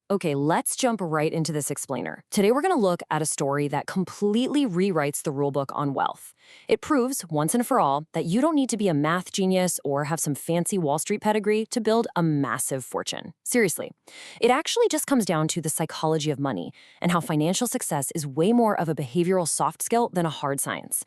Okay, let's jump right into this explainer. Today we're going to look at a story that completely rewrites the rulebook on wealth. It proves, once and for all, that you don't need to be a math genius or have some fancy Wall Street pedigree to build a massive fortune. Seriously. It actually just comes down to the psychology of money and how financial success is way more of a behavioral soft skill than a hard science.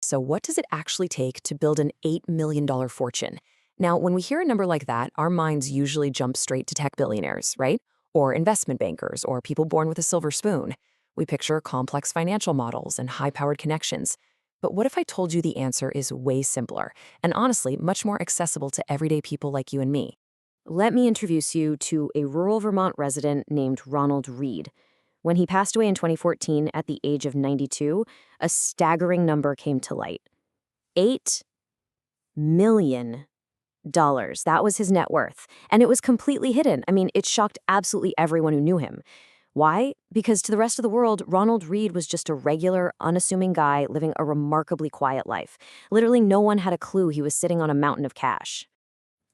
So what does it actually take to build an $8 million fortune? Now, when we hear a number like that, our minds usually jump straight to tech billionaires, right? Or investment bankers, or people born with a silver spoon. We picture complex financial models and high-powered connections. But what if I told you the answer is way simpler, and honestly, much more accessible to everyday people like you and me? Let me introduce you to a rural Vermont resident named Ronald Read. When he passed away in 2014 at the age of 92, a staggering number came to light. $8 million. That was his net worth. And it was completely hidden. I mean, it shocked absolutely everyone who knew him. Why? Because to the rest of the world, Ronald Read was just a regular, unassuming guy living a remarkably quiet life. Literally, no one had a clue he was sitting on a mountain of cash.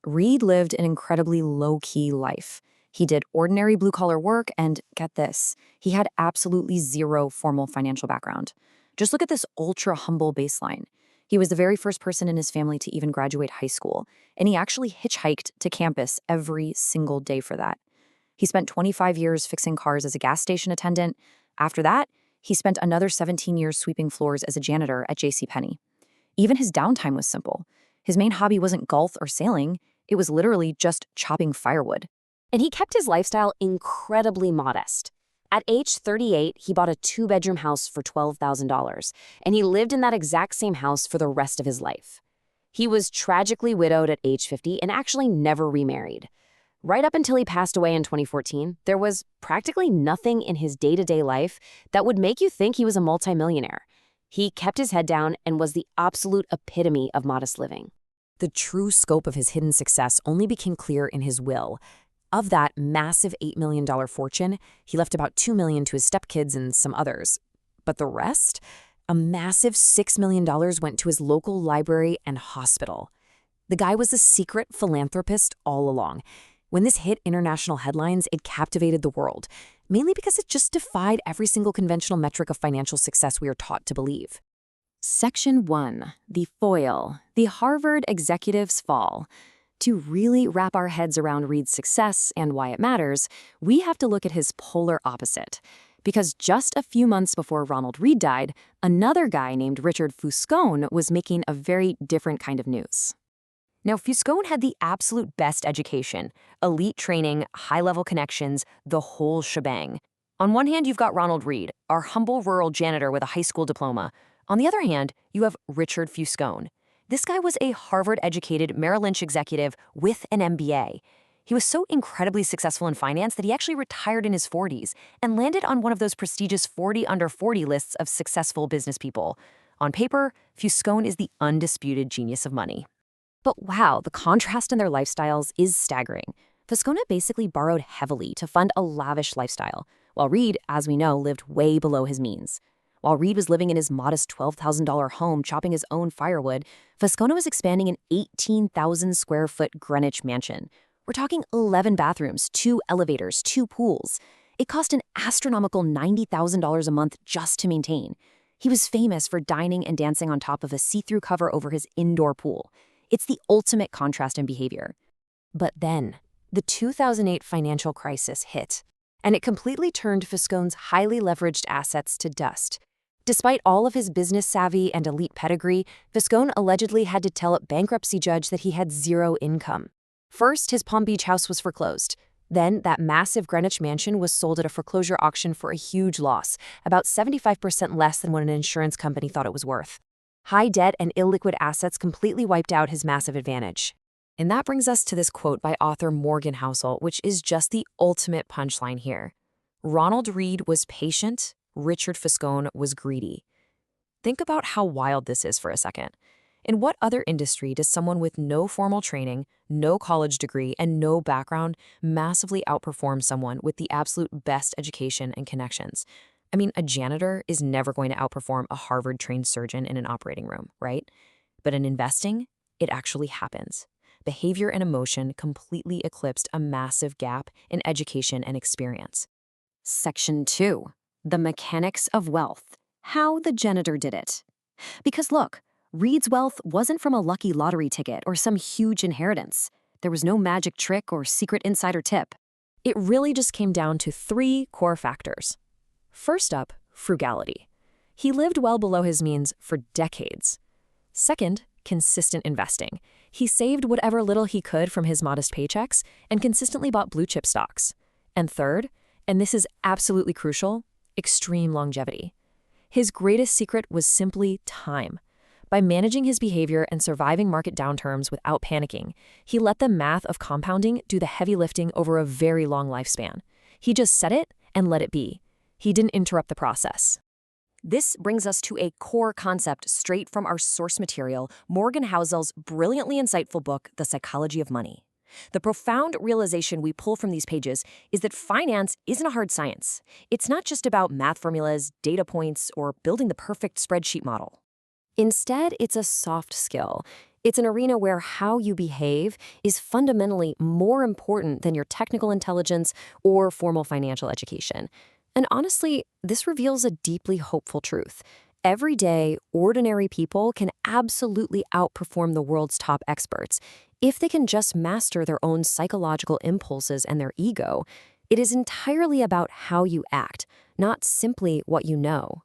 Read lived an incredibly low-key life. He did ordinary blue-collar work, and get this, he had absolutely zero formal financial background. Just look at this ultra-humble baseline. He was the very first person in his family to even graduate high school, and he actually hitchhiked to campus every single day for that. He spent 25 years fixing cars as a gas station attendant. After that, he spent another 17 years sweeping floors as a janitor at JCPenney. Even his downtime was simple. His main hobby wasn't golf or sailing, it was literally just chopping firewood. And he kept his lifestyle incredibly modest. At age 38, he bought a two-bedroom house for $12,000, and he lived in that exact same house for the rest of his life. He was tragically widowed at age 50 and actually never remarried. Right up until he passed away in 2014, there was practically nothing in his day-to-day life that would make you think he was a multimillionaire. He kept his head down and was the absolute epitome of modest living. The true scope of his hidden success only became clear in his will. Of that massive $8 million fortune, he left about $2 million to his stepkids and some others. But the rest? A massive $6 million went to his local library and hospital. The guy was a secret philanthropist all along. When this hit international headlines, it captivated the world, mainly because it just defied every single conventional metric of financial success we are taught to believe. Section 1. The Foil. The Harvard Executive's Fall. To really wrap our heads around Read's success and why it matters, we have to look at his polar opposite. Because just a few months before Ronald Read died, another guy named Richard Fuscone was making a very different kind of news. Now, Fuscone had the absolute best education, elite training, high-level connections, the whole shebang. On one hand, you've got Ronald Read, our humble rural janitor with a high school diploma. On the other hand, you have Richard Fuscone. This guy was a Harvard-educated Merrill Lynch executive with an MBA. He was so incredibly successful in finance that he actually retired in his 40s and landed on one of those prestigious 40 under 40 lists of successful business people. On paper, Fuscone is the undisputed genius of money. But wow, the contrast in their lifestyles is staggering. Fuscone basically borrowed heavily to fund a lavish lifestyle, while Read, as we know, lived way below his means. While Read was living in his modest $12,000 home chopping his own firewood, Fuscone was expanding an 18,000 square foot Greenwich mansion. We're talking 11 bathrooms, 2 elevators, 2 pools. It cost an astronomical $90,000 a month just to maintain. He was famous for dining and dancing on top of a see-through cover over his indoor pool. It's the ultimate contrast in behavior. But then, the 2008 financial crisis hit, and it completely turned Fuscone's highly leveraged assets to dust. Despite all of his business savvy and elite pedigree, Fuscone allegedly had to tell a bankruptcy judge that he had zero income. First, his Palm Beach house was foreclosed. Then, that massive Greenwich mansion was sold at a foreclosure auction for a huge loss, about 75% less than what an insurance company thought it was worth. High debt and illiquid assets completely wiped out his massive advantage. And that brings us to this quote by author Morgan Housel, which is just the ultimate punchline here. Ronald Read was patient, Richard Fuscone was greedy. Think about how wild this is for a second. In what other industry does someone with no formal training, no college degree, and no background massively outperform someone with the absolute best education and connections? I mean, a janitor is never going to outperform a Harvard-trained surgeon in an operating room, right? But in investing, it actually happens. behavior and emotion completely eclipsed a massive gap in education and experience. Section 2. The Mechanics of Wealth. How the Janitor Did It. Because look, Read's wealth wasn't from a lucky lottery ticket or some huge inheritance. There was no magic trick or secret insider tip. It really just came down to 3 core factors. First up, frugality. He lived well below his means for decades. Second, consistent investing. He saved whatever little he could from his modest paychecks and consistently bought blue-chip stocks. And third, and this is absolutely crucial, extreme longevity. His greatest secret was simply time. By managing his behavior and surviving market downturns without panicking, he let the math of compounding do the heavy lifting over a very long lifespan. He just set it and let it be. He didn't interrupt the process. This brings us to a core concept straight from our source material, Morgan Housel's brilliantly insightful book, The Psychology of Money. The profound realization we pull from these pages is that finance isn't a hard science. It's not just about math formulas, data points, or building the perfect spreadsheet model. Instead, it's a soft skill. It's an arena where how you behave is fundamentally more important than your technical intelligence or formal financial education. And honestly, this reveals a deeply hopeful truth. Every day, ordinary people can absolutely outperform the world's top experts if they can just master their own psychological impulses and their ego. It is entirely about how you act, not simply what you know.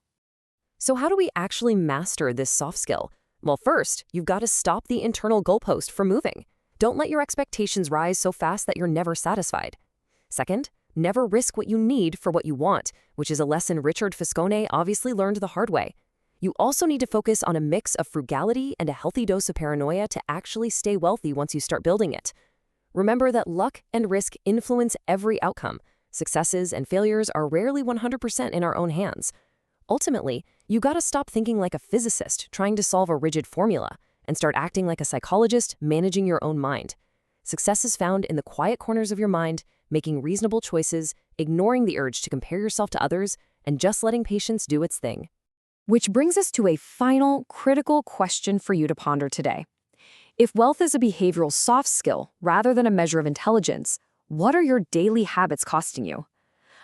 So how do we actually master this soft skill? Well, first, you've got to stop the internal goalpost from moving. Don't let your expectations rise so fast that you're never satisfied. Second, never risk what you need for what you want, which is a lesson Richard Fiscone obviously learned the hard way. You also need to focus on a mix of frugality and a healthy dose of paranoia to actually stay wealthy once you start building it. Remember that luck and risk influence every outcome. Successes and failures are rarely 100% in our own hands. Ultimately, you gotta stop thinking like a physicist trying to solve a rigid formula and start acting like a psychologist managing your own mind. Success is found in the quiet corners of your mind, making reasonable choices, ignoring the urge to compare yourself to others, and just letting patience do its thing. Which brings us to a final, critical question for you to ponder today. If wealth is a behavioral soft skill rather than a measure of intelligence, what are your daily habits costing you?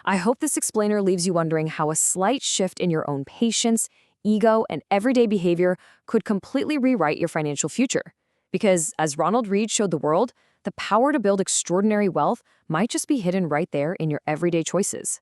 I hope this explainer leaves you wondering how a slight shift in your own patience, ego, and everyday behavior could completely rewrite your financial future. Because, as Ronald Read showed the world, the power to build extraordinary wealth might just be hidden right there in your everyday choices.